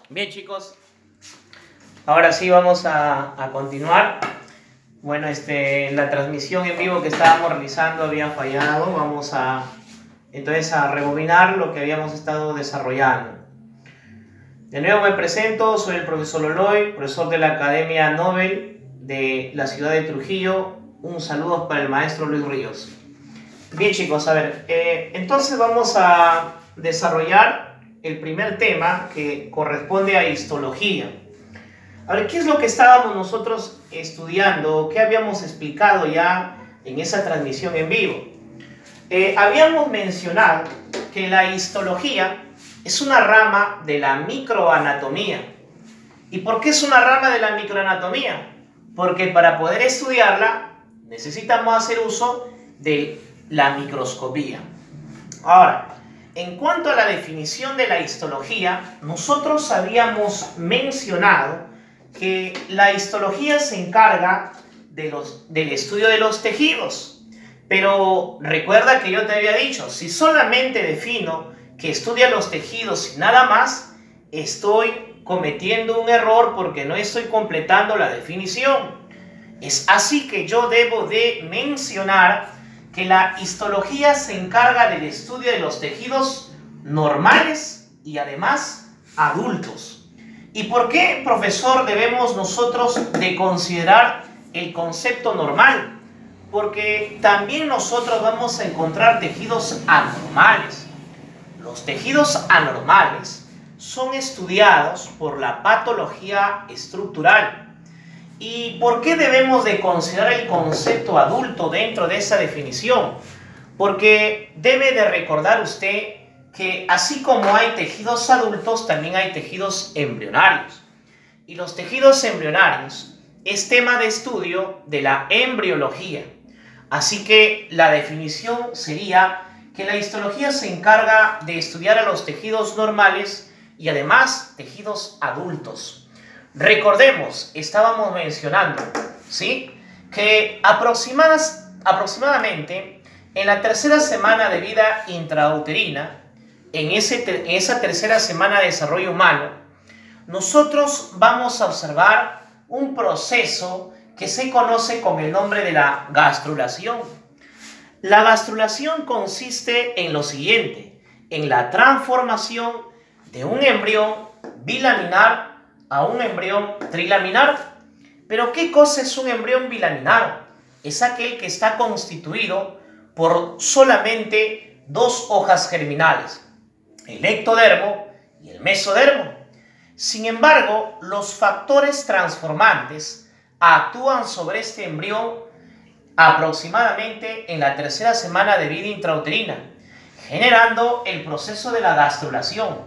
Bien, chicos, ahora sí vamos a continuar. Bueno, la transmisión en vivo que estábamos realizando había fallado. Vamos entonces a rebobinar lo que habíamos estado desarrollando. De nuevo me presento, soy el profesor Loloy, profesor de la Academia Nobel de la ciudad de Trujillo. Un saludo para el maestro Luis Ríos. Bien, chicos, a ver, entonces vamos a desarrollar el primer tema que corresponde a histología. A ver, ¿qué es lo que estábamos nosotros estudiando? ¿Qué habíamos explicado ya en esa transmisión en vivo? Habíamos mencionado que la histología es una rama de la microanatomía. ¿Y por qué es una rama de la microanatomía? Porque para poder estudiarla necesitamos hacer uso de la microscopía. Ahora, en cuanto a la definición de la histología, nosotros habíamos mencionado que la histología se encarga del estudio de los tejidos. Pero recuerda que yo te había dicho, si solamente defino que estudia los tejidos y nada más, estoy cometiendo un error porque no estoy completando la definición. Es así que yo debo de mencionar que la histología se encarga del estudio de los tejidos normales y además adultos. ¿Y por qué, profesor, debemos nosotros de considerar el concepto normal? Porque también nosotros vamos a encontrar tejidos anormales. Los tejidos anormales son estudiados por la patología estructural. ¿Y por qué debemos de considerar el concepto adulto dentro de esa definición? Porque debe de recordar usted que así como hay tejidos adultos, también hay tejidos embrionarios. Y los tejidos embrionarios es tema de estudio de la embriología. Así que la definición sería que la histología se encarga de estudiar a los tejidos normales y además tejidos adultos. Recordemos, estábamos mencionando, ¿sí?, que aproximadamente en la tercera semana de vida intrauterina, en esa tercera semana de desarrollo humano, nosotros vamos a observar un proceso que se conoce con el nombre de la gastrulación. La gastrulación consiste en lo siguiente, en la transformación de un embrión bilaminar a un embrión trilaminar. ¿Pero qué cosa es un embrión bilaminar? Es aquel que está constituido por solamente dos hojas germinales, el ectodermo y el mesodermo. Sin embargo, los factores transformantes actúan sobre este embrión aproximadamente en la tercera semana de vida intrauterina, generando el proceso de la gastrulación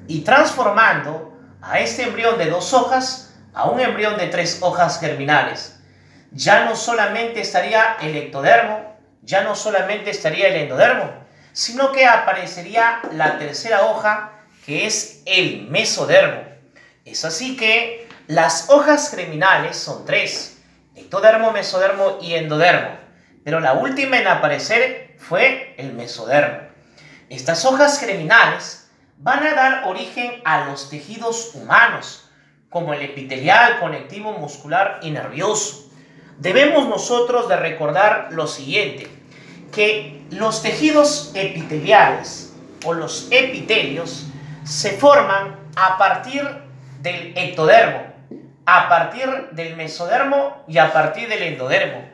y transformando a este embrión de dos hojas a un embrión de tres hojas germinales. Ya no solamente estaría el ectodermo, ya no solamente estaría el endodermo, sino que aparecería la tercera hoja, que es el mesodermo. Es así que las hojas germinales son tres: ectodermo, mesodermo y endodermo, pero la última en aparecer fue el mesodermo. Estas hojas germinales van a dar origen a los tejidos humanos, como el epitelial, conectivo, muscular y nervioso. Debemos nosotros de recordar lo siguiente, que los tejidos epiteliales o los epitelios se forman a partir del ectodermo, a partir del mesodermo y a partir del endodermo.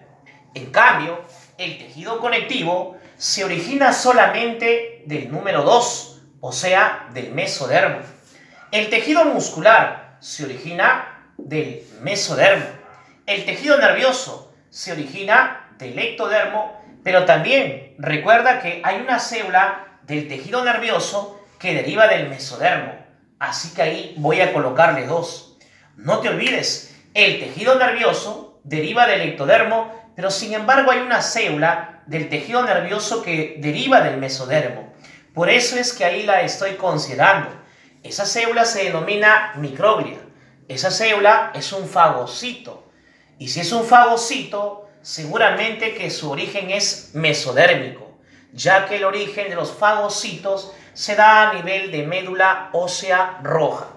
En cambio, el tejido conectivo se origina solamente del número 2, o sea, del mesodermo. El tejido muscular se origina del mesodermo. El tejido nervioso se origina del ectodermo, pero también recuerda que hay una célula del tejido nervioso que deriva del mesodermo. Así que ahí voy a colocarle dos. No te olvides, el tejido nervioso deriva del ectodermo, pero sin embargo hay una célula del tejido nervioso que deriva del mesodermo. Por eso es que ahí la estoy considerando. Esa célula se denomina microglia. Esa célula es un fagocito. Y si es un fagocito, seguramente que su origen es mesodérmico, ya que el origen de los fagocitos se da a nivel de médula ósea roja.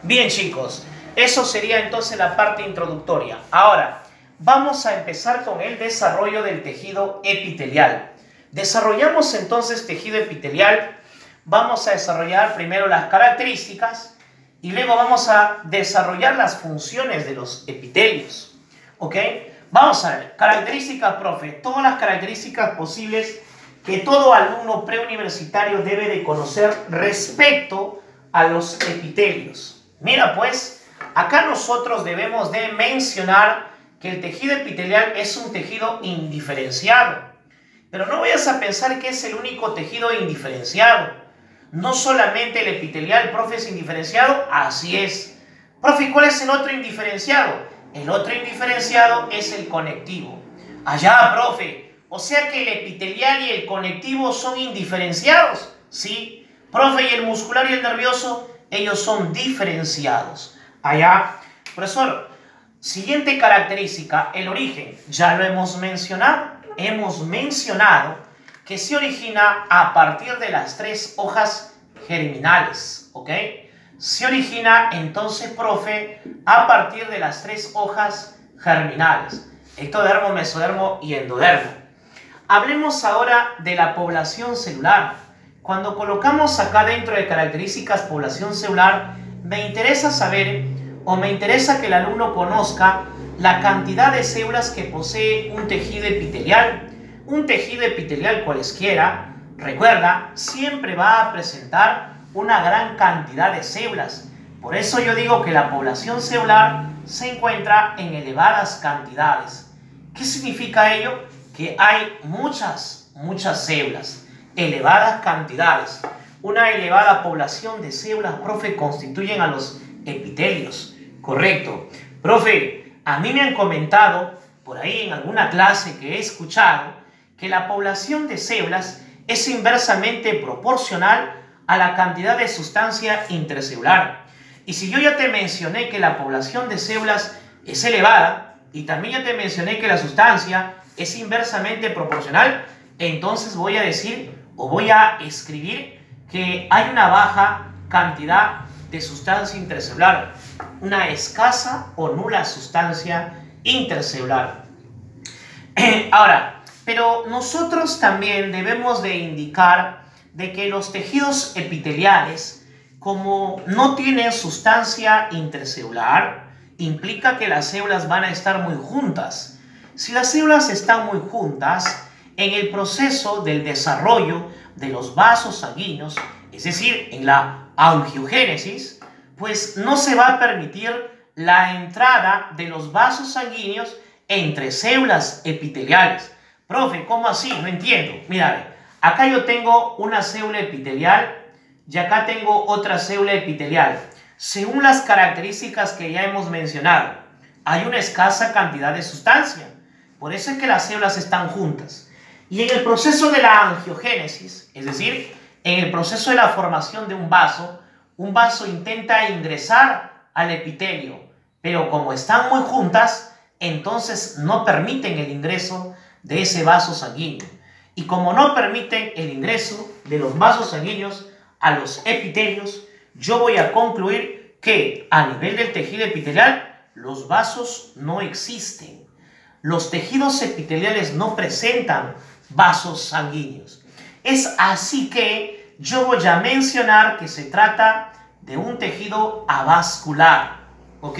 Bien, chicos, eso sería entonces la parte introductoria. Ahora, vamos a empezar con el desarrollo del tejido epitelial. Desarrollamos entonces tejido epitelial. Vamos a desarrollar primero las características y luego vamos a desarrollar las funciones de los epitelios. ¿Ok? Vamos a ver, características, profe. Todas las características posibles que todo alumno preuniversitario debe de conocer respecto a los epitelios. Mira pues, acá nosotros debemos de mencionar que el tejido epitelial es un tejido indiferenciado. Pero no vayas a pensar que es el único tejido indiferenciado. No solamente el epitelial, profe, es indiferenciado, así es. Profe, ¿cuál es el otro indiferenciado? El otro indiferenciado es el conectivo. Allá, profe, o sea que el epitelial y el conectivo son indiferenciados. Sí, profe, y el muscular y el nervioso, ellos son diferenciados. Allá, profesor, siguiente característica, el origen. Ya lo hemos mencionado. Hemos mencionado que se origina a partir de las 3 hojas germinales, ¿ok? Se origina entonces, profe, a partir de las 3 hojas germinales: ectodermo, mesodermo y endodermo. Hablemos ahora de la población celular. Cuando colocamos acá dentro de características población celular, me interesa saber, o me interesa que el alumno conozca, la cantidad de células que posee un tejido epitelial. Un tejido epitelial cualesquiera, recuerda, siempre va a presentar una gran cantidad de células. Por eso yo digo que la población celular se encuentra en elevadas cantidades. ¿Qué significa ello? Que hay muchas células, elevadas cantidades. Una elevada población de células, profe, constituyen a los epitelios. Correcto. Profe, a mí me han comentado, por ahí en alguna clase que he escuchado, que la población de células es inversamente proporcional a la cantidad de sustancia intracelular. Y si yo ya te mencioné que la población de células es elevada, y también ya te mencioné que la sustancia es inversamente proporcional, entonces voy a decir, o voy a escribir, que hay una baja cantidad de sustancia intracelular, una escasa o nula sustancia intracelular. Ahora, pero nosotros también debemos de indicar de que los tejidos epiteliales, como no tienen sustancia intracelular, implica que las células van a estar muy juntas. Si las células están muy juntas, en el proceso del desarrollo de los vasos sanguíneos, es decir, en la angiogénesis, pues no se va a permitir la entrada de los vasos sanguíneos entre células epiteliales. Profe, ¿cómo así? No entiendo. Mira, acá yo tengo una célula epitelial y acá tengo otra célula epitelial. Según las características que ya hemos mencionado, hay una escasa cantidad de sustancia. Por eso es que las células están juntas. Y en el proceso de la angiogénesis, es decir, en el proceso de la formación de un vaso intenta ingresar al epitelio, pero como están muy juntas, entonces no permiten el ingreso de ese vaso sanguíneo. Y como no permiten el ingreso de los vasos sanguíneos a los epitelios, yo voy a concluir que a nivel del tejido epitelial los vasos no existen. Los tejidos epiteliales no presentan vasos sanguíneos. Es así que yo voy a mencionar que se trata de un tejido avascular. ¿Ok?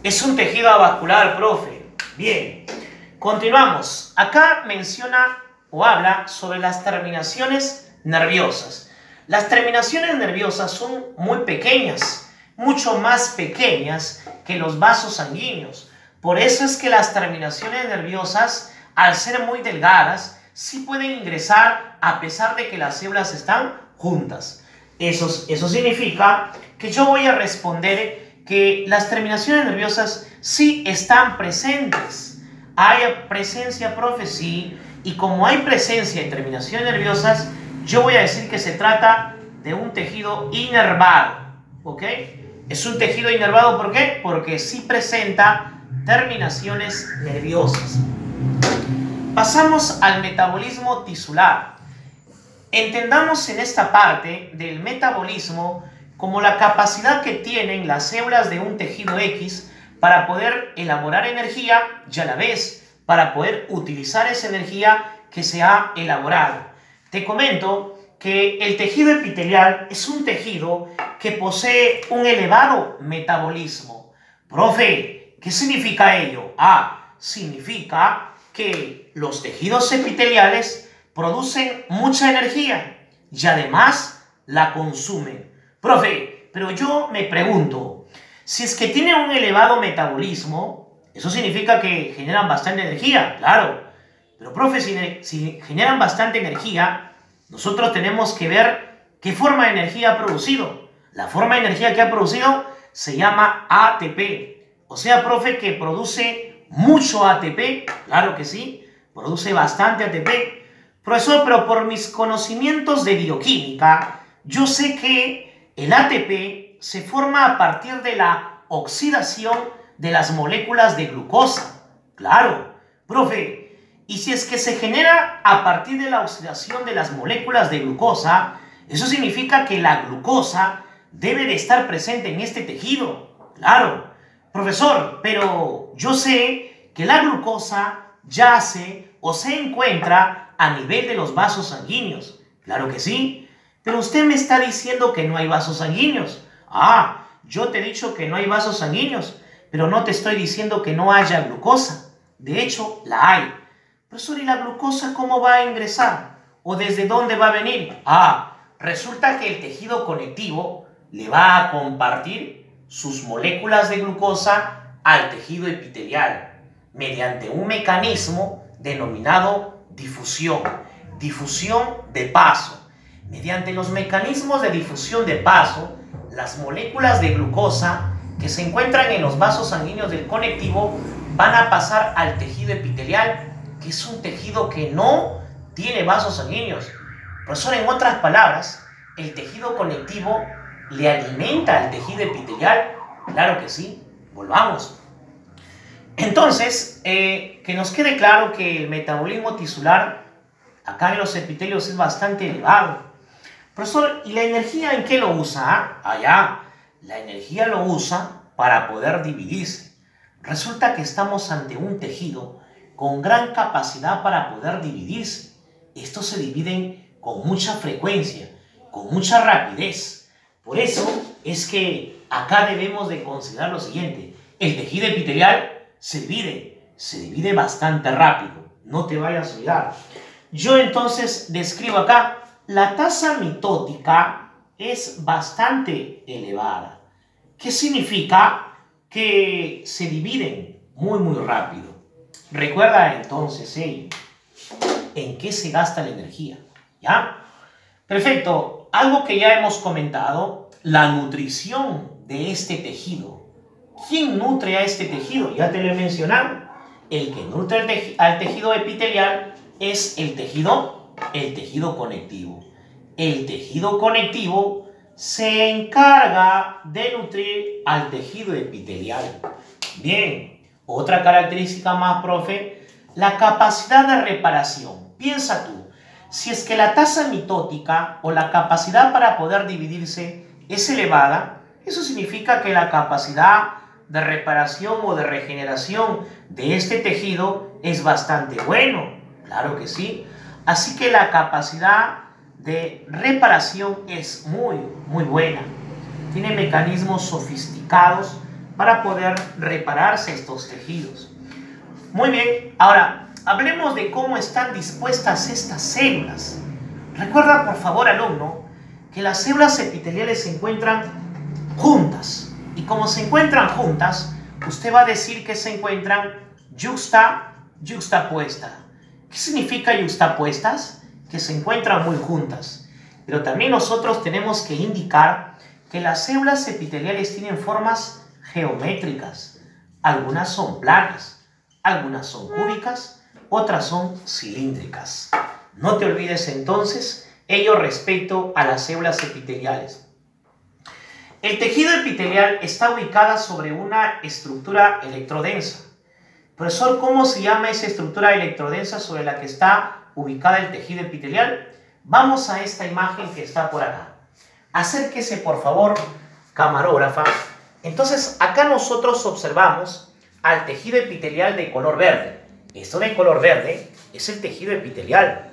Es un tejido avascular, profe. Bien. Continuamos. Acá menciona o habla sobre las terminaciones nerviosas. Las terminaciones nerviosas son muy pequeñas, mucho más pequeñas que los vasos sanguíneos. Por eso es que las terminaciones nerviosas, al ser muy delgadas, sí pueden ingresar a pesar de que las células están juntas. Eso significa que yo voy a responder que las terminaciones nerviosas sí están presentes. ¿Hay presencia, profe? Sí. Y como hay presencia de terminaciones nerviosas, yo voy a decir que se trata de un tejido inervado. ¿Ok? Es un tejido inervado, ¿por qué? Porque sí presenta terminaciones nerviosas. Pasamos al metabolismo tisular. Entendamos en esta parte del metabolismo como la capacidad que tienen las células de un tejido X para poder elaborar energía y a la vez para poder utilizar esa energía que se ha elaborado. Te comento que el tejido epitelial es un tejido que posee un elevado metabolismo. Profe, ¿qué significa ello? Significa que los tejidos epiteliales producen mucha energía y además la consumen. Profe, pero yo me pregunto, si es que tienen un elevado metabolismo, eso significa que generan bastante energía, claro. Pero profe, si generan bastante energía, nosotros tenemos que ver qué forma de energía ha producido. La forma de energía que ha producido se llama ATP. O sea, profe, que produce mucho ATP, claro que sí, produce bastante ATP. Profesor, pero por mis conocimientos de bioquímica, yo sé que el ATP se forma a partir de la oxidación de las moléculas de glucosa. Claro, profe, y si es que se genera a partir de la oxidación de las moléculas de glucosa, eso significa que la glucosa debe de estar presente en este tejido. Claro, profesor, pero yo sé que la glucosa yace o se encuentra a nivel de los vasos sanguíneos. Claro que sí, pero usted me está diciendo que no hay vasos sanguíneos. Yo te he dicho que no hay vasos sanguíneos, pero no te estoy diciendo que no haya glucosa. De hecho, la hay. Profesor, ¿y la glucosa cómo va a ingresar? ¿O desde dónde va a venir? Resulta que el tejido conectivo le va a compartir sus moléculas de glucosa al tejido epitelial mediante un mecanismo denominado difusión de paso. Mediante los mecanismos de difusión de paso, las moléculas de glucosa que se encuentran en los vasos sanguíneos del conectivo van a pasar al tejido epitelial, que es un tejido que no tiene vasos sanguíneos. Profesor, en otras palabras, ¿el tejido conectivo le alimenta al tejido epitelial? Claro que sí. Volvamos. Entonces, que nos quede claro que el metabolismo tisular acá en los epitelios es bastante elevado. Profesor, ¿y la energía en qué lo usa? La energía lo usa para poder dividirse. Resulta que estamos ante un tejido con gran capacidad para poder dividirse. Estos se dividen con mucha frecuencia, con mucha rapidez. Por eso es que acá debemos de considerar lo siguiente. El tejido epitelial se divide bastante rápido. No te vayas a olvidar. Yo entonces describo acá, la tasa mitótica es bastante elevada. ¿Qué significa? Que se dividen muy rápido. Recuerda entonces en qué se gasta la energía. ¿Ya? Perfecto. Algo que ya hemos comentado, la nutrición de este tejido. ¿Quién nutre a este tejido? Ya te lo he mencionado. El que nutre al tejido epitelial es el tejido conectivo. El tejido conectivo se encarga de nutrir al tejido epitelial. Bien, otra característica más, profe, la capacidad de reparación. Piensa tú, si es que la tasa mitótica o la capacidad para poder dividirse es elevada, eso significa que la capacidad de reparación o de regeneración de este tejido es bastante bueno. Claro que sí. Así que la capacidad de reparación es muy buena. Tiene mecanismos sofisticados para poder repararse estos tejidos. Muy bien, ahora hablemos de cómo están dispuestas estas células. Recuerda, por favor, alumno, que las células epiteliales se encuentran juntas. Y como se encuentran juntas, usted va a decir que se encuentran yuxtapuestas. ¿Qué significa yuxtapuestas? Que se encuentran muy juntas. Pero también nosotros tenemos que indicar que las células epiteliales tienen formas geométricas. Algunas son planas, algunas son cúbicas, otras son cilíndricas. No te olvides entonces ello respecto a las células epiteliales. El tejido epitelial está ubicado sobre una estructura electrodensa. Profesor, ¿cómo se llama esa estructura electrodensa sobre la que está ubicada el tejido epitelial? Vamos a esta imagen que está por acá. Acérquese, por favor, camarógrafa. Entonces, acá nosotros observamos al tejido epitelial de color verde. Esto de color verde es el tejido epitelial.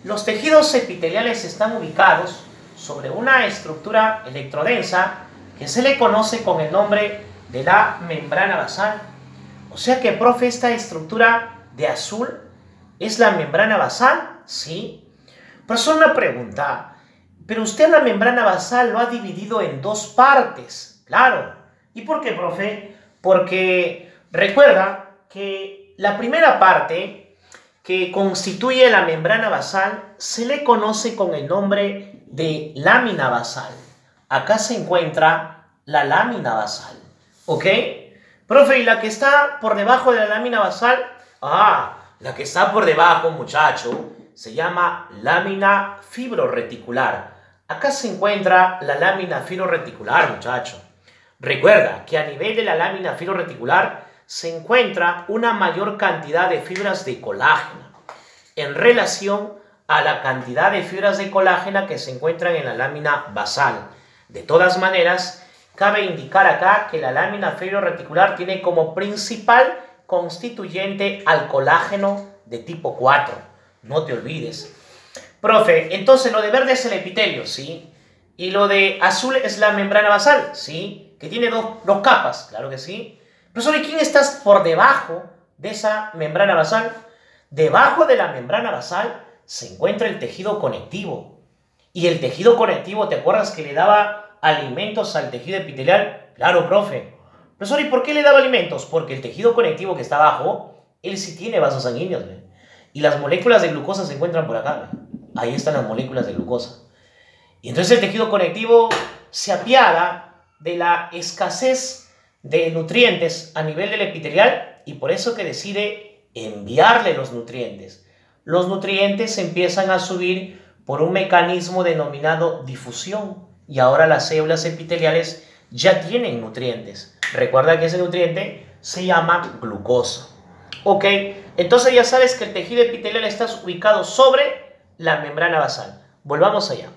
Los tejidos epiteliales están ubicados sobre una estructura electrodensa que se le conoce con el nombre de la membrana basal. O sea que, profe, esta estructura de azul es la membrana basal, ¿sí? Pero es una pregunta. Pero usted la membrana basal lo ha dividido en dos partes, claro. ¿Y por qué, profe? Porque recuerda que la primera parte que constituye la membrana basal se le conoce con el nombre de lámina basal. Acá se encuentra la lámina basal, ¿ok? Profe, ¿y la que está por debajo de la lámina basal? La que está por debajo, muchacho, se llama lámina fibroreticular. Acá se encuentra la lámina fibroreticular, muchacho. Recuerda que a nivel de la lámina fibroreticular se encuentra una mayor cantidad de fibras de colágeno en relación a la cantidad de fibras de colágeno que se encuentran en la lámina basal. De todas maneras, cabe indicar acá que la lámina fibroreticular tiene como principal constituyente al colágeno de tipo 4. No te olvides. Profe, entonces lo de verde es el epitelio, ¿sí? Y lo de azul es la membrana basal, ¿sí? Que tiene dos capas, claro que sí. Profesor, ¿y quién está por debajo de esa membrana basal? Debajo de la membrana basal se encuentra el tejido conectivo. Y el tejido conectivo, ¿te acuerdas que le daba alimentos al tejido epitelial? Claro, profe. Profesor, ¿y por qué le daba alimentos? Porque el tejido conectivo que está abajo, él sí tiene vasos sanguíneos, ¿ve? Y las moléculas de glucosa se encuentran por acá, ¿ve? Ahí están las moléculas de glucosa. Y entonces el tejido conectivo se apiada de la escasez de nutrientes a nivel del epitelial y por eso que decide enviarle los nutrientes. Los nutrientes empiezan a subir por un mecanismo denominado difusión y ahora las células epiteliales ya tienen nutrientes. Recuerda que ese nutriente se llama glucosa. Ok, entonces ya sabes que el tejido epitelial está ubicado sobre la membrana basal. Volvamos allá.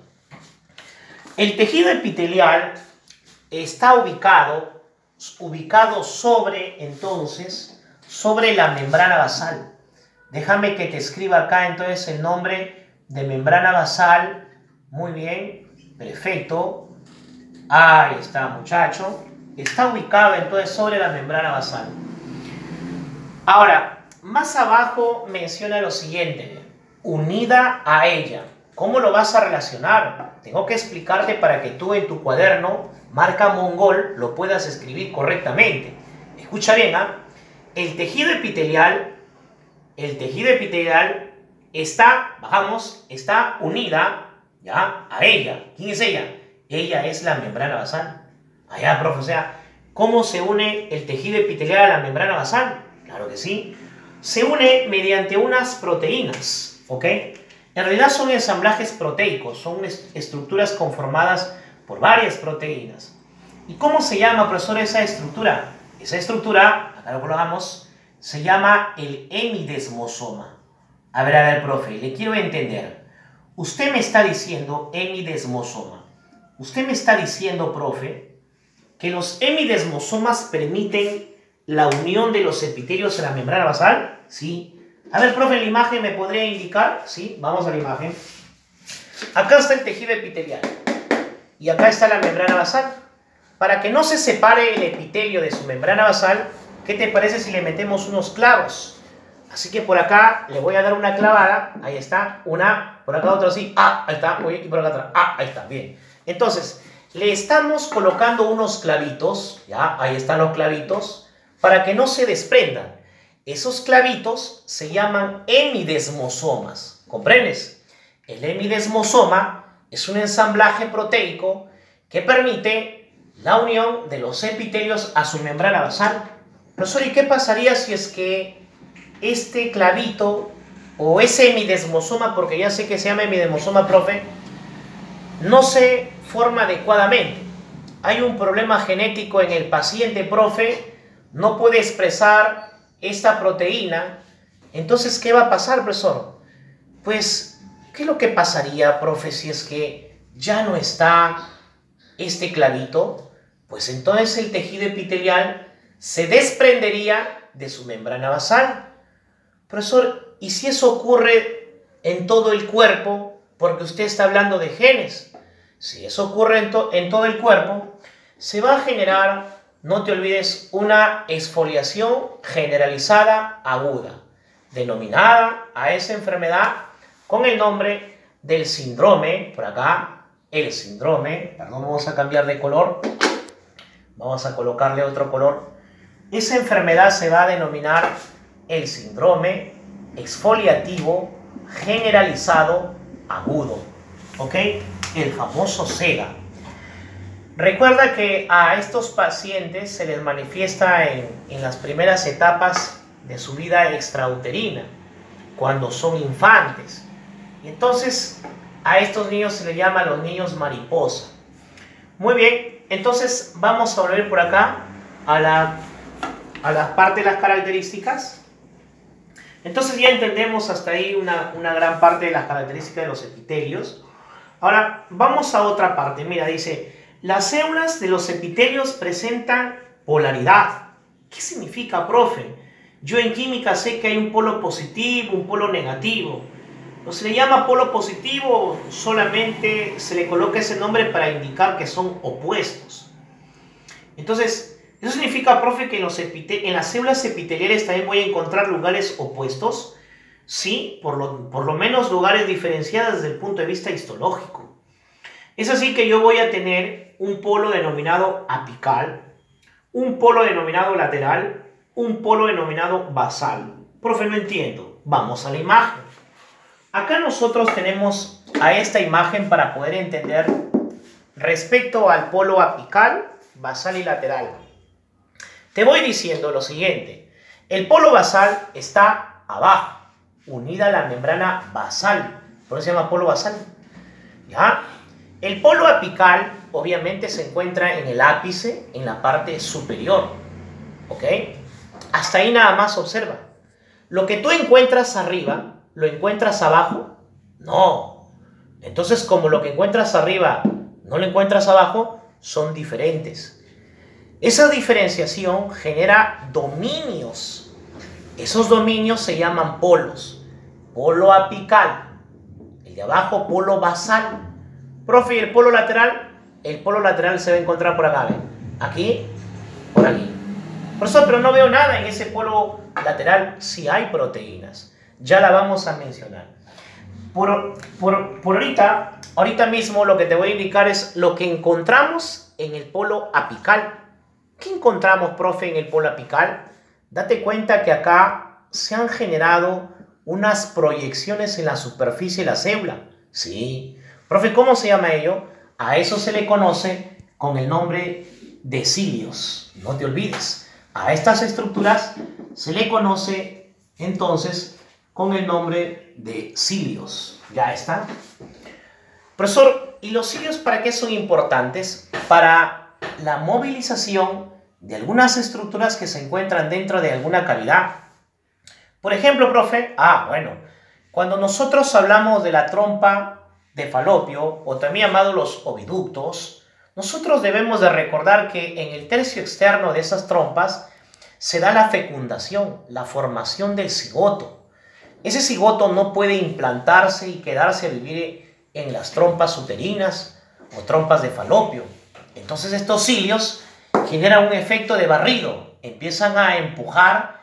El tejido epitelial está ubicado sobre, entonces, sobre la membrana basal. Déjame que te escriba acá entonces el nombre de membrana basal. Muy bien, perfecto. Ahí está, muchacho. Está ubicado entonces sobre la membrana basal. Ahora, más abajo menciona lo siguiente: unida a ella. ¿Cómo lo vas a relacionar? Tengo que explicarte para que tú en tu cuaderno, marca mongol, lo puedas escribir correctamente. Escucha bien, ¿ah? El tejido epitelial está, está unida, ¿ya?, a ella. ¿Quién es ella? Ella es la membrana basal. Allá, profe, o sea, ¿cómo se une el tejido epitelial a la membrana basal? Claro que sí. Se une mediante unas proteínas, ¿ok? En realidad son ensamblajes proteicos, son estructuras conformadas por varias proteínas. ¿Y cómo se llama, profesor, esa estructura? Esa estructura, acá lo colocamos, se llama el hemidesmosoma. A ver, profe, le quiero entender. Usted me está diciendo hemidesmosoma. Usted me está diciendo, profe, que los hemidesmosomas permiten la unión de los epitelios en la membrana basal. Sí. A ver, profe, en la imagen me podría indicar. Sí, vamos a la imagen. Acá está el tejido epitelial. Y acá está la membrana basal. Para que no se separe el epitelio de su membrana basal, ¿qué te parece si le metemos unos clavos? Así que por acá le voy a dar una clavada. Ahí está, una. Por acá otra así. Ahí está. Y por acá otra. Ahí está. Bien. Entonces, le estamos colocando unos clavitos. Ya, ahí están los clavitos. Para que no se desprendan. Esos clavitos se llaman hemidesmosomas. ¿Comprendes? El hemidesmosoma es un ensamblaje proteico que permite la unión de los epitelios a su membrana basal. Profesor, ¿y qué pasaría si es que este clavito o ese hemidesmosoma, porque ya sé que se llama hemidesmosoma, profe, no se forma adecuadamente? Hay un problema genético en el paciente, profe, no puede expresar esta proteína. Entonces, ¿qué va a pasar, profesor? Pues ¿Qué es lo que pasaría, profe, si es que ya no está este clavito? Pues entonces el tejido epitelial se desprendería de su membrana basal. Profesor, ¿y si eso ocurre en todo el cuerpo? Porque usted está hablando de genes. Si eso ocurre en todo el cuerpo, se va a generar, no te olvides, una exfoliación generalizada aguda, denominada a esa enfermedad con el nombre del síndrome, por acá, el síndrome, perdón, vamos a cambiar de color, vamos a colocarle otro color. Esa enfermedad se va a denominar el síndrome exfoliativo generalizado agudo, ¿ok? El famoso SEGA. Recuerda que a estos pacientes se les manifiesta en las primeras etapas de su vida extrauterina, cuando son infantes. Y entonces a estos niños se les llama los niños mariposa. Muy bien, entonces vamos a volver por acá a la parte de las características. Entonces ya entendemos hasta ahí una gran parte de las características de los epitelios. Ahora vamos a otra parte. Mira, dice, las células de los epitelios presentan polaridad. ¿Qué significa, profe? Yo en química sé que hay un polo positivo, un polo negativo. ¿No se le llama polo positivo? Solamente se le coloca ese nombre para indicar que son opuestos. Entonces, ¿eso significa, profe, que en las células epiteliales también voy a encontrar lugares opuestos? Sí, por lo menos lugares diferenciados desde el punto de vista histológico. Es así que yo voy a tener un polo denominado apical, un polo denominado lateral, un polo denominado basal. Profe, no entiendo. Vamos a la imagen. Acá nosotros tenemos a esta imagen para poder entender respecto al polo apical, basal y lateral. Te voy diciendo lo siguiente. El polo basal está abajo, unida a la membrana basal. Por eso se llama polo basal. ¿Ya? El polo apical obviamente se encuentra en el ápice, en la parte superior. ¿Ok? Hasta ahí nada más observa. Lo que tú encuentras arriba, ¿lo encuentras abajo? No. Entonces, como lo que encuentras arriba no lo encuentras abajo, son diferentes. Esa diferenciación genera dominios. Esos dominios se llaman polos. Polo apical. El de abajo, polo basal. Profe, ¿y el polo lateral? El polo lateral se va a encontrar por acá, ¿ven? Aquí, por aquí. Profesor, pero no veo nada en ese polo lateral. Sí hay proteínas. Ya la vamos a mencionar. Por ahorita mismo lo que te voy a indicar es lo que encontramos en el polo apical. ¿Qué encontramos, profe, en el polo apical? Date cuenta que acá se han generado unas proyecciones en la superficie de la célula. Sí. Profe, ¿cómo se llama ello? A eso se le conoce con el nombre de cilios. No te olvides. A estas estructuras se le conoce entonces con el nombre de cilios. ¿Ya está? Profesor, ¿y los cilios para qué son importantes? Para la movilización de algunas estructuras que se encuentran dentro de alguna cavidad. Por ejemplo, profe, cuando nosotros hablamos de la trompa de Falopio, o también llamado los oviductos, nosotros debemos de recordar que en el tercio externo de esas trompas se da la fecundación, la formación del cigoto. Ese cigoto no puede implantarse y quedarse a vivir en las trompas uterinas o trompas de Falopio. Entonces estos cilios generan un efecto de barrido, empiezan a empujar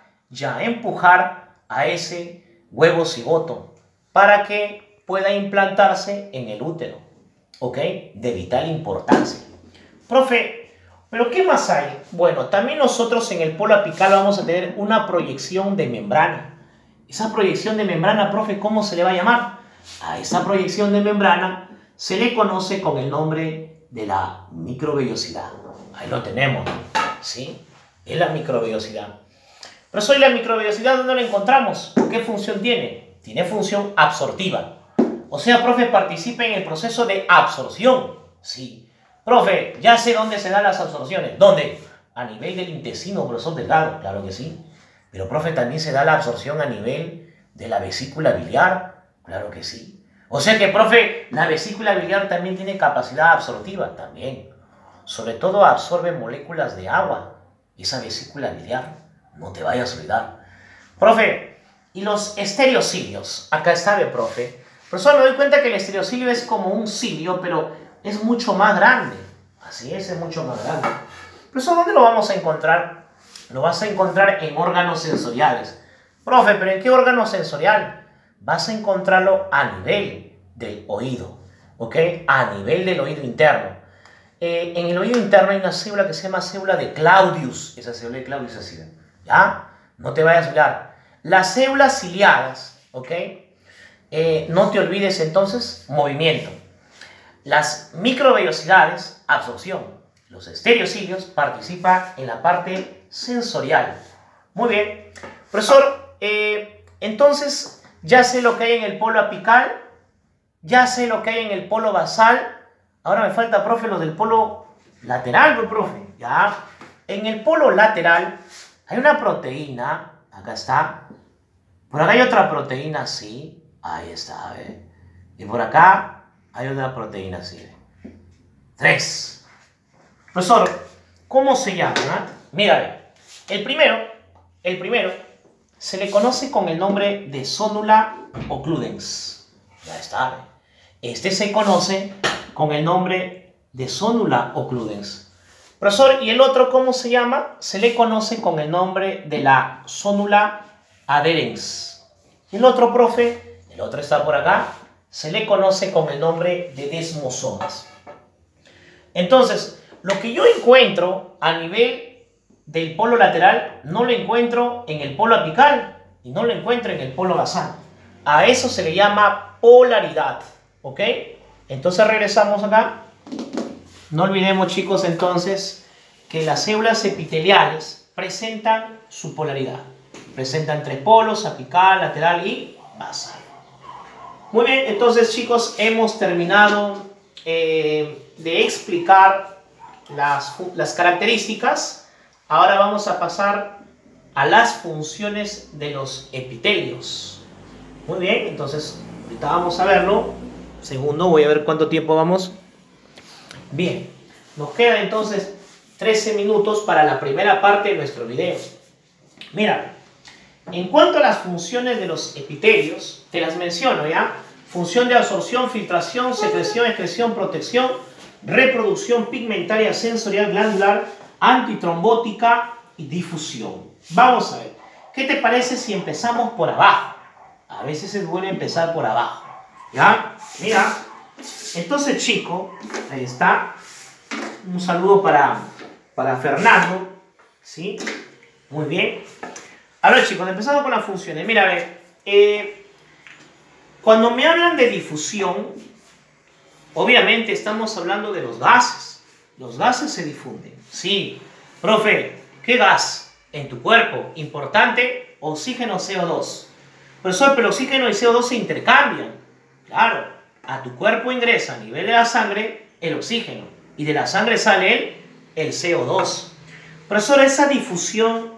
a ese huevo cigoto para que pueda implantarse en el útero, ¿ok? De vital importancia. Profe, ¿pero qué más hay? Bueno, también nosotros en el polo apical vamos a tener una proyección de membrana. Esa proyección de membrana, profe, ¿cómo se le va a llamar? A esa proyección de membrana se le conoce con el nombre de la microvellosidad. Ahí lo tenemos, ¿sí? Es la microvellosidad. Pero soy la microvellosidad, ¿dónde la encontramos? ¿Qué función tiene? Tiene función absortiva. O sea, profe, participa en el proceso de absorción. Sí. Profe, ya sé dónde se dan las absorciones. ¿Dónde? A nivel del intestino grueso delgado, claro que sí. Pero, profe, también se da la absorción a nivel de la vesícula biliar, claro que sí. O sea que, profe, la vesícula biliar también tiene capacidad absortiva, también. Sobre todo absorbe moléculas de agua. Esa vesícula biliar, no te vayas a olvidar. Profe, ¿y los estereocilios? Acá está, profe. Profesor, me doy cuenta que el estereocilio es como un cilio, pero es mucho más grande. Así es mucho más grande. Profesor, ¿dónde lo vamos a encontrar? Lo vas a encontrar en órganos sensoriales. Profe, ¿pero en qué órgano sensorial? Vas a encontrarlo a nivel del oído, ¿ok? A nivel del oído interno. En el oído interno hay una célula que se llama célula de Claudius. Esa célula de Claudius así, ¿ya? No te vayas a olvidar. Las células ciliadas, ¿ok? No te olvides entonces, movimiento. Las microvellosidades, absorción. Los estereocilios participan en la parte sensorial. Muy bien. Profesor, entonces ya sé lo que hay en el polo apical, ya sé lo que hay en el polo basal. Ahora me falta, profe, lo del polo lateral, ¿no, profe? Ya. En el polo lateral hay una proteína, acá está. Por acá hay otra proteína, sí. Ahí está, ¿ve? Y por acá hay otra proteína, así, ¿ve? 3. Profesor, ¿cómo se llama? Mira, ¿ve? El primero, se le conoce con el nombre de Sonula occludens. Ya está, ¿ve? Este se conoce con el nombre de Sonula occludens. Profesor, ¿y el otro cómo se llama? Se le conoce con el nombre de la Sonula adherens. El otro, profe, el otro está por acá, se le conoce con el nombre de desmosomas. Entonces, lo que yo encuentro a nivel del polo lateral, no lo encuentro en el polo apical y no lo encuentro en el polo basal. A eso se le llama polaridad, ¿ok? Entonces regresamos acá. No olvidemos, chicos, entonces, que las células epiteliales presentan su polaridad. Presentan 3 polos, apical, lateral y basal. Muy bien, entonces, chicos, hemos terminado de explicar las características. Ahora vamos a pasar a las funciones de los epitelios. Muy bien, entonces, ahorita vamos a verlo. Segundo, voy a ver cuánto tiempo vamos. Bien, nos queda entonces 13 minutos para la primera parte de nuestro video. Mira, en cuanto a las funciones de los epitelios, te las menciono, ¿ya? Función de absorción, filtración, secreción, excreción, protección, reproducción pigmentaria, sensorial, glandular, antitrombótica y difusión. Vamos a ver, ¿qué te parece si empezamos por abajo? A veces es bueno empezar por abajo, ¿ya? Mira, entonces, chico, ahí está. Un saludo para Fernando, ¿sí? Muy bien. Ahora, chicos, empezando con las funciones. Mira, a ver, cuando me hablan de difusión, obviamente estamos hablando de los gases. Los gases se difunden. Sí, profe, ¿qué gas en tu cuerpo? Importante, oxígeno, CO2. Profesor, pero el oxígeno y CO2 se intercambian. Claro, a tu cuerpo ingresa a nivel de la sangre el oxígeno y de la sangre sale el CO2. Profesor, esa difusión,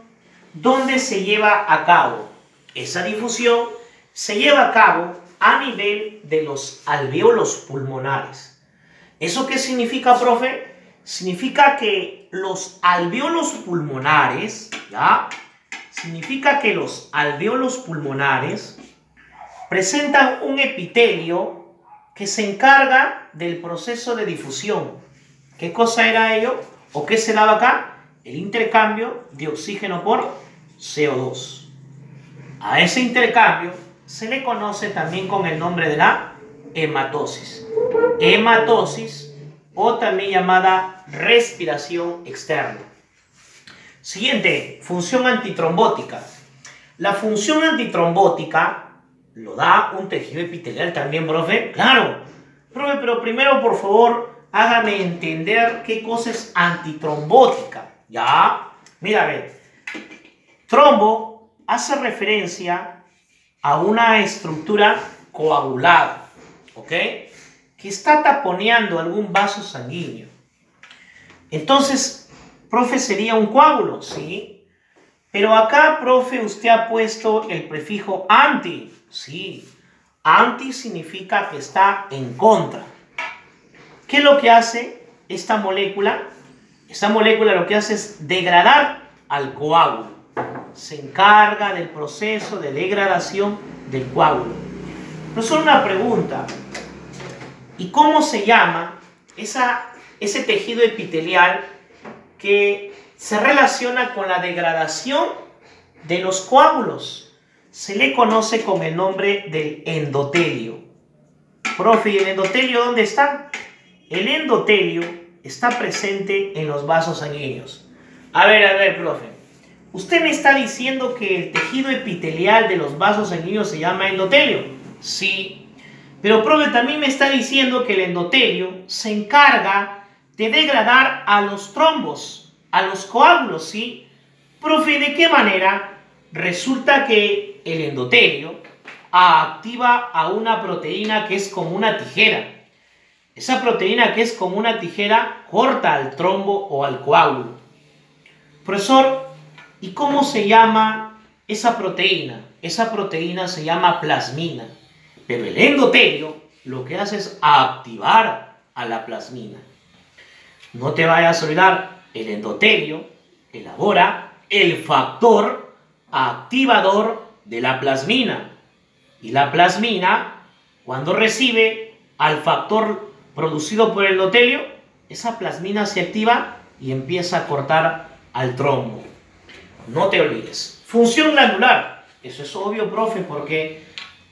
¿dónde se lleva a cabo? Esa difusión se lleva a cabo a nivel de los alvéolos pulmonares. ¿Eso qué significa, profe? Significa que los alvéolos pulmonares, ¿ya? Significa que los alvéolos pulmonares presentan un epitelio que se encarga del proceso de difusión. ¿Qué cosa era ello? ¿O qué se daba acá? El intercambio de oxígeno por CO2. A ese intercambio se le conoce también con el nombre de la hematosis. Hematosis, o también llamada respiración externa. Siguiente, función antitrombótica. La función antitrombótica lo da un tejido epitelial también, profe. Claro, profe, pero primero, por favor, hágame entender qué cosa es antitrombótica. Ya, mira, a ver. Trombo hace referencia a una estructura coagulada, ¿ok? Que está taponeando algún vaso sanguíneo. Entonces, profe, sería un coágulo, ¿sí? Pero acá, profe, usted ha puesto el prefijo anti, ¿sí? Anti significa que está en contra. ¿Qué es lo que hace esta molécula? Esta molécula lo que hace es degradar al coágulo. Se encarga del proceso de degradación del coágulo. Pero solo una pregunta. ¿Y cómo se llama ese tejido epitelial que se relaciona con la degradación de los coágulos? Se le conoce con el nombre del endotelio. Profe, ¿y el endotelio dónde está? El endotelio está presente en los vasos sanguíneos. A ver, profe. Usted me está diciendo que el tejido epitelial de los vasos sanguíneos se llama endotelio. Sí. Pero, profe, también me está diciendo que el endotelio se encarga de degradar a los trombos, a los coágulos, ¿sí? Profe, ¿de qué manera? Resulta que el endotelio activa a una proteína que es como una tijera. Esa proteína que es como una tijera corta al trombo o al coágulo. Profesor, ¿y cómo se llama esa proteína? Esa proteína se llama plasmina. Pero el endotelio lo que hace es activar a la plasmina. No te vayas a olvidar, el endotelio elabora el factor activador de la plasmina. Y la plasmina, cuando recibe al factor producido por el endotelio, esa plasmina se activa y empieza a cortar al trombo. No te olvides. Función glandular. Eso es obvio, profe, porque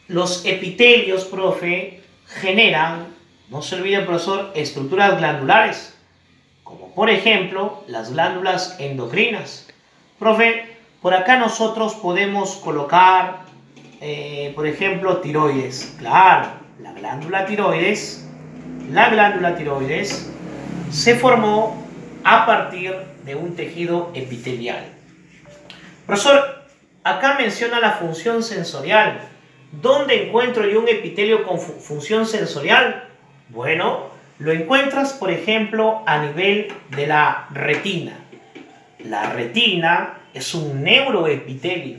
los epitelios, profe, generan, no se olvide, profesor, estructuras glandulares, como por ejemplo las glándulas endocrinas. Profe, por acá nosotros podemos colocar, por ejemplo, tiroides. Claro, la glándula tiroides se formó a partir de un tejido epitelial. Profesor, acá menciona la función sensorial. ¿Dónde encuentro yo un epitelio con función sensorial? Bueno, lo encuentras, por ejemplo, a nivel de la retina. La retina es un neuroepitelio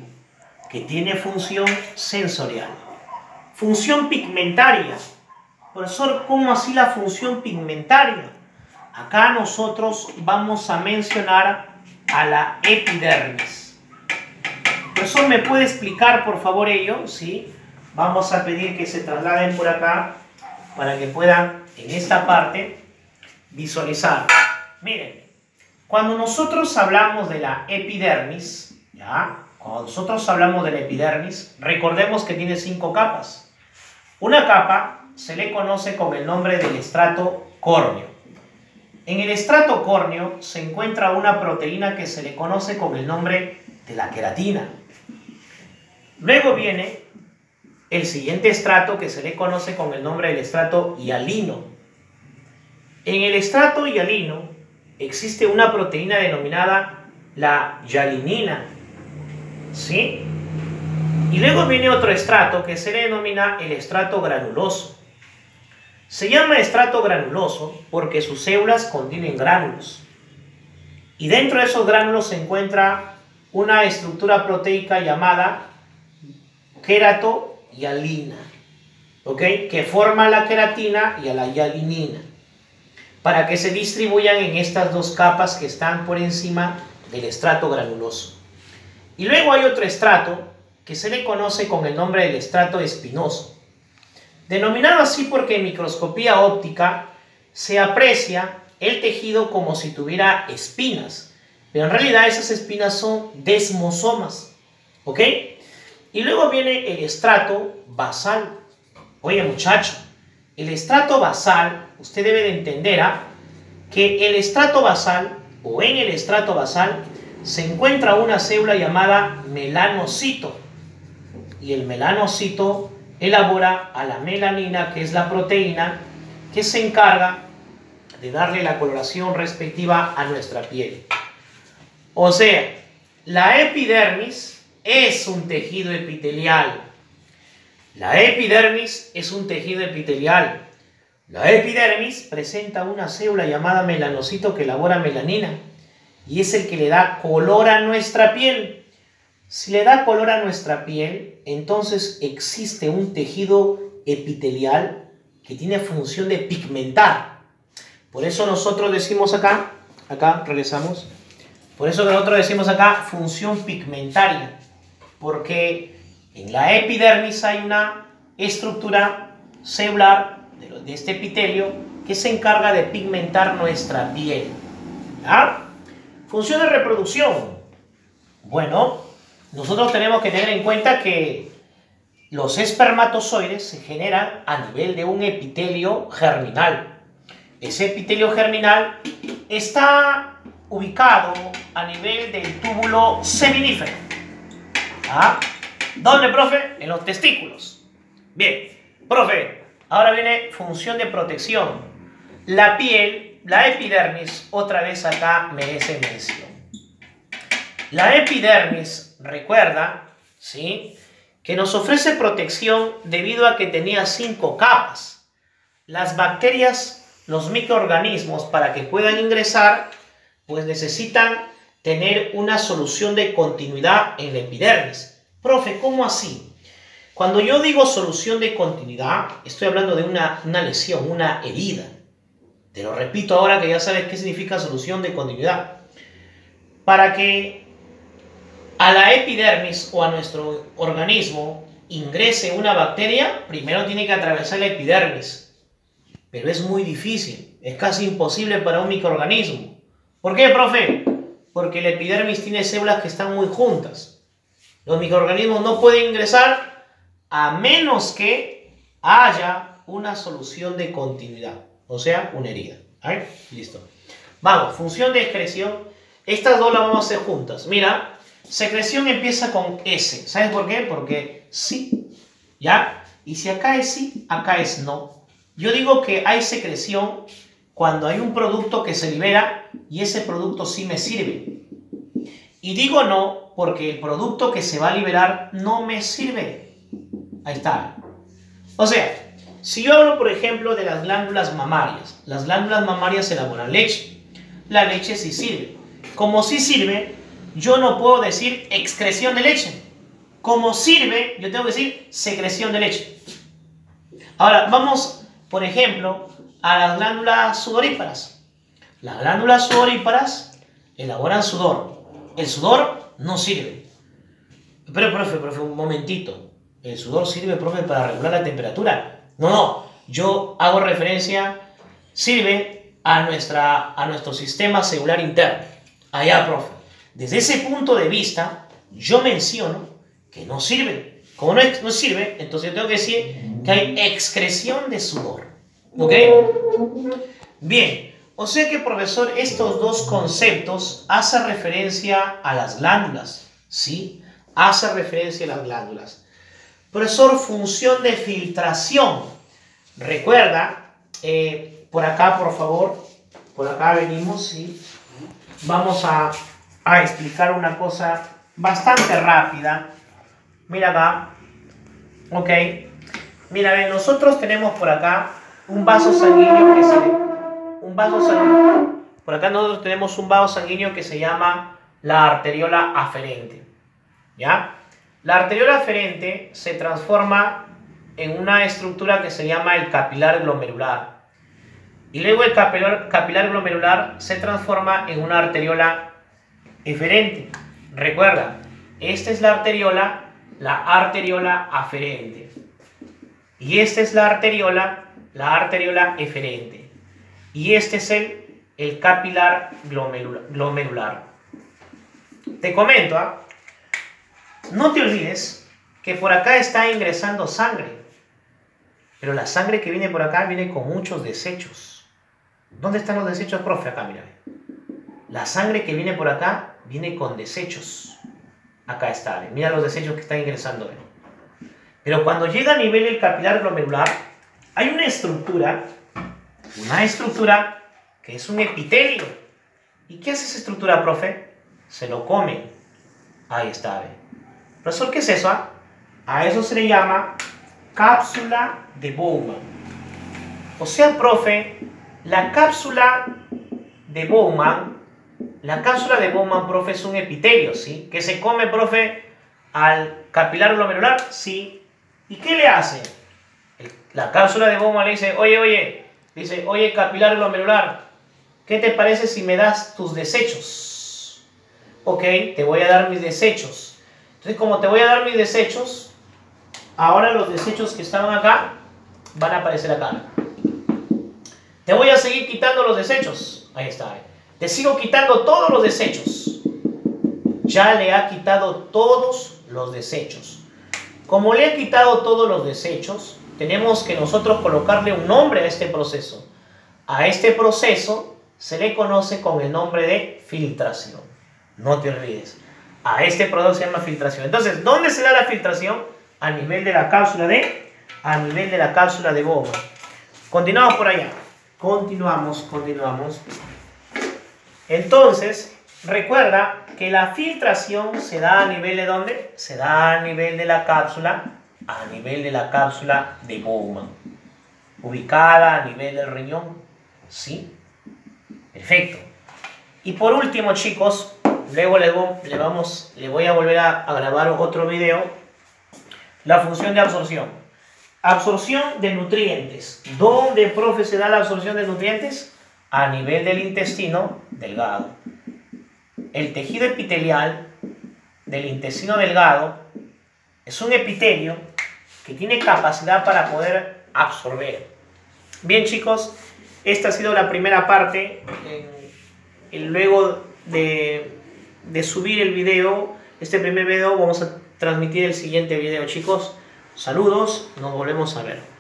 que tiene función sensorial. Función pigmentaria. Profesor, ¿cómo así la función pigmentaria? Acá nosotros vamos a mencionar a la epidermis. Profesor, ¿me puede explicar por favor ello? ¿Sí? Vamos a pedir que se trasladen por acá para que puedan en esta parte visualizar. Miren, cuando nosotros hablamos de la epidermis, ¿ya? Cuando nosotros hablamos de la epidermis, recordemos que tiene 5 capas. Una capa se le conoce con el nombre del estrato córneo. En el estrato córneo se encuentra una proteína que se le conoce con el nombre de la queratina. Luego viene el siguiente estrato que se le conoce con el nombre del estrato hialino. En el estrato hialino existe una proteína denominada la hialinina, ¿sí? Y luego viene otro estrato que se le denomina el estrato granuloso. Se llama estrato granuloso porque sus células contienen gránulos. Y dentro de esos gránulos se encuentra una estructura proteica llamada querato-hialina, ¿ok? Que forma la queratina y a la hialinina, para que se distribuyan en estas dos capas que están por encima del estrato granuloso. Y luego hay otro estrato que se le conoce con el nombre del estrato espinoso, denominado así porque en microscopía óptica se aprecia el tejido como si tuviera espinas, pero en realidad esas espinas son desmosomas, ¿ok? Y luego viene el estrato basal. Oye muchacho, el estrato basal, usted debe de entender que el estrato basal, o en el estrato basal, se encuentra una célula llamada melanocito. Y el melanocito elabora a la melanina, que es la proteína que se encarga de darle la coloración respectiva a nuestra piel. O sea, la epidermis es un tejido epitelial. La epidermis es un tejido epitelial. La epidermis presenta una célula llamada melanocito que elabora melanina y es el que le da color a nuestra piel. Si le da color a nuestra piel, entonces existe un tejido epitelial que tiene función de pigmentar. Por eso nosotros decimos acá, regresamos, por eso nosotros decimos acá función pigmentaria, porque en la epidermis hay una estructura celular de este epitelio que se encarga de pigmentar nuestra piel. ¿Ya? Función de reproducción. Bueno, nosotros tenemos que tener en cuenta que los espermatozoides se generan a nivel de un epitelio germinal. Ese epitelio germinal está ubicado a nivel del túbulo seminífero. ¿Ah? ¿Dónde, profe? En los testículos. Bien, profe, ahora viene función de protección. La piel, la epidermis, otra vez acá merece mención. La epidermis, recuerda, ¿sí?, que nos ofrece protección debido a que tenía 5 capas. Las bacterias, los microorganismos, para que puedan ingresar, pues necesitan tener una solución de continuidad en la epidermis. Profe, ¿cómo así? Cuando yo digo solución de continuidad, estoy hablando de una lesión, una herida. Te lo repito ahora que ya sabes qué significa solución de continuidad. Para que a la epidermis o a nuestro organismo ingrese una bacteria, primero tiene que atravesar la epidermis. Pero es muy difícil, es casi imposible para un microorganismo. ¿Por qué, profe? Porque la epidermis tiene células que están muy juntas. Los microorganismos no pueden ingresar a menos que haya una solución de continuidad, o sea, una herida. ¿Ahí? Listo. Vamos, función de excreción. Estas dos las vamos a hacer juntas. Mira, secreción empieza con S. ¿Sabes por qué? Porque sí, ¿ya? Y si acá es sí, acá es no. Yo digo que hay secreción cuando hay un producto que se libera y ese producto sí me sirve. Y digo no porque el producto que se va a liberar no me sirve. Ahí está. O sea, si yo hablo, por ejemplo, de las glándulas mamarias, las glándulas mamarias elaboran leche. La leche sí sirve. Como sí sirve, yo no puedo decir excreción de leche. Como sirve, yo tengo que decir secreción de leche. Ahora, vamos, por ejemplo, a las glándulas sudoríparas. Las glándulas sudoríparas elaboran sudor. El sudor no sirve. Pero, profe, un momentito. ¿El sudor sirve, profe, para regular la temperatura? No. Yo hago referencia, sirve a nuestro sistema celular interno. Allá, profe. Desde ese punto de vista, yo menciono que no sirve. Como no sirve, entonces yo tengo que decir que hay excreción de sudor. ¿Ok? Bien. O sea que, profesor, estos dos conceptos hacen referencia a las glándulas. ¿Sí? Hace referencia a las glándulas. Profesor, función de filtración. Recuerda, por acá, por favor, por acá venimos, ¿sí? Vamos a explicar una cosa bastante rápida. Mira acá. Ok. Mira, ven, nosotros tenemos por acá un vaso sanguíneo que por acá nosotros tenemos un vaso sanguíneo que se llama la arteriola aferente. ¿Ya? La arteriola aferente se transforma en una estructura que se llama el capilar glomerular. Y luego el capilar glomerular se transforma en una arteriola eferente. Recuerda, esta es la arteriola aferente. Y esta es la arteriola eferente. Y este es el capilar glomerular. Te comento, ¿ah? No te olvides que por acá está ingresando sangre. Pero la sangre que viene por acá viene con muchos desechos. ¿Dónde están los desechos, profe? Acá, mira. La sangre que viene por acá viene con desechos. Acá está, mira los desechos que están ingresando. Pero cuando llega a nivel del capilar glomerular, hay una estructura que es un epitelio. ¿Y qué hace esa estructura, profe? Se lo come. Ahí está. Profesor, ¿qué es eso? A eso se le llama cápsula de Bowman. O sea, profe, la cápsula de Bowman, profe, es un epitelio, ¿sí? Que se come, profe, al capilar glomerular, sí. ¿Y qué le hace? La cápsula de Bowman le dice, oye, capilar glomerular, ¿qué te parece si me das tus desechos? Ok, te voy a dar mis desechos. Entonces, como te voy a dar mis desechos, ahora los desechos que estaban acá van a aparecer acá. Te voy a seguir quitando los desechos. Ahí está. Te sigo quitando todos los desechos. Ya le ha quitado todos los desechos. Como le he quitado todos los desechos, tenemos que nosotros colocarle un nombre a este proceso. A este proceso se le conoce con el nombre de filtración. No te olvides. A este proceso se llama filtración. Entonces, ¿dónde se da la filtración? A nivel de la cápsula de Bowman. Continuamos por allá. Continuamos. Entonces, recuerda que la filtración se da a nivel de ¿dónde? Se da a nivel de la cápsula, de Bowman. Ubicada a nivel del riñón. ¿Sí? Perfecto. Y por último, chicos, luego le voy a volver a grabar otro video. La función de absorción. Absorción de nutrientes. ¿Dónde, profe, se da la absorción de nutrientes? A nivel del intestino delgado. El tejido epitelial del intestino delgado es un epitelio que tiene capacidad para poder absorber. Bien, chicos, esta ha sido la primera parte. Luego de subir el video, este primer video, vamos a transmitir el siguiente video, chicos. Saludos, nos volvemos a ver.